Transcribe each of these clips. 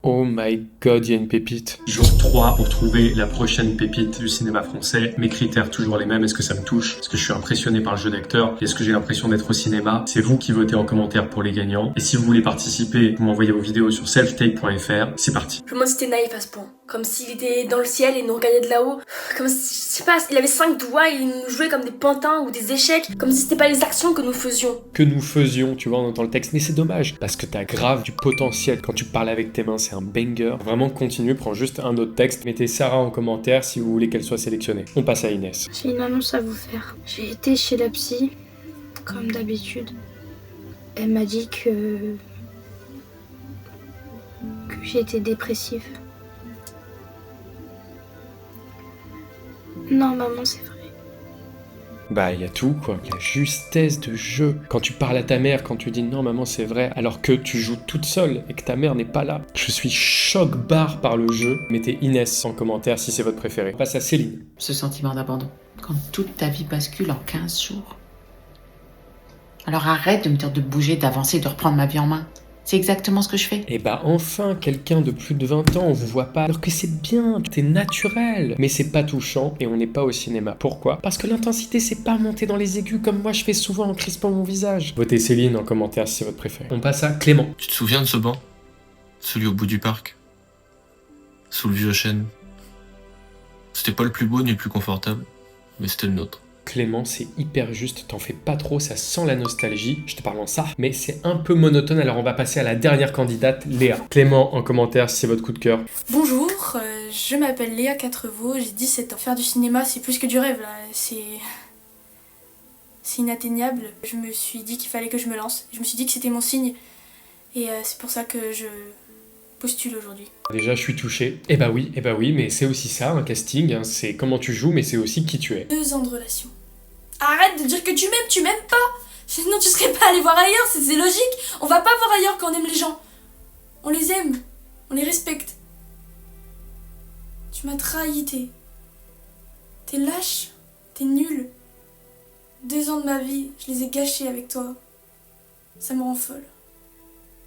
Oh my god, il y a une pépite. Jour 3 pour trouver la prochaine pépite du cinéma français. Mes critères toujours les mêmes. Est-ce que ça me touche? Est-ce que je suis impressionné par le jeu d'acteur? Est-ce que j'ai l'impression d'être au cinéma? C'est vous qui votez en commentaire pour les gagnants. Et si vous voulez participer, vous m'envoyez vos vidéos sur selftape.fr. C'est parti. Je me demande si c'était naïf à ce point. Comme s'il était dans le ciel et nous regardait de là-haut. Comme si, je sais pas, il avait 5 doigts et il nous jouait comme des pantins ou des échecs. Comme si c'était pas les actions que nous faisions. Que nous faisions, tu vois, on entend le texte. Mais c'est dommage, parce que t'as grave du potentiel. Quand tu parles avec tes mains, c'est un banger. Vraiment, continue, prends juste un autre texte. Mettez Sarah en commentaire si vous voulez qu'elle soit sélectionnée. On passe à Inès. J'ai une annonce à vous faire. J'ai été chez la psy, comme d'habitude. Elle m'a dit que j'étais dépressive. Non, maman, c'est vrai. Bah, il y a tout, quoi. La justesse de jeu. Quand tu parles à ta mère, quand tu dis non, maman, c'est vrai, alors que tu joues toute seule et que ta mère n'est pas là. Je suis choc-barre par le jeu. Mettez Inès en commentaire si c'est votre préféré. On passe à Céline. Ce sentiment d'abandon, quand toute ta vie bascule en 15 jours. Alors arrête de me dire de bouger, d'avancer, de reprendre ma vie en main. C'est exactement ce que je fais. Et bah enfin, quelqu'un de plus de 20 ans, on vous voit pas. Alors que c'est bien, t'es naturel. Mais c'est pas touchant et on n'est pas au cinéma. Pourquoi? Parce que l'intensité, c'est pas monter dans les aigus comme moi je fais souvent en crispant mon visage. Votez Céline en commentaire si c'est votre préféré. On passe à Clément. Tu te souviens de ce banc? Celui au bout du parc? Sous le vieux chêne? C'était pas le plus beau ni le plus confortable, mais c'était le nôtre. Clément, c'est hyper juste, t'en fais pas trop, ça sent la nostalgie, je te parle en ça, mais c'est un peu monotone, alors on va passer à la dernière candidate, Léa. Clément, en commentaire si c'est votre coup de cœur. Bonjour, je m'appelle Léa Quatrevaux, j'ai 17 ans. Faire du cinéma, c'est plus que du rêve, là. C'est inatteignable. Je me suis dit qu'il fallait que je me lance. Je me suis dit que c'était mon signe. Et c'est pour ça que je postule aujourd'hui. Déjà, je suis touché. Eh bah oui, mais c'est aussi ça, un casting, hein, c'est comment tu joues, mais c'est aussi qui tu es. 2 ans de relation. Arrête de dire que tu m'aimes pas. Sinon tu serais pas allé voir ailleurs, c'est logique. On va pas voir ailleurs quand on aime les gens. On les aime, on les respecte. Tu m'as trahi, t'es lâche, t'es nul. 2 ans de ma vie, je les ai gâchés avec toi. Ça me rend folle.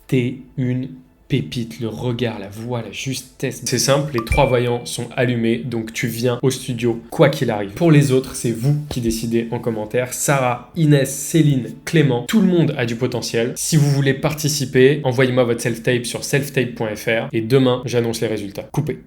T'es une pépite, le regard, la voix, la justesse. C'est simple, les 3 voyants sont allumés, donc tu viens au studio quoi qu'il arrive. Pour les autres, c'est vous qui décidez en commentaire. Sarah, Inès, Céline, Clément, tout le monde a du potentiel. Si vous voulez participer, envoyez-moi votre self-tape sur selftape.fr et demain, j'annonce les résultats. Coupez.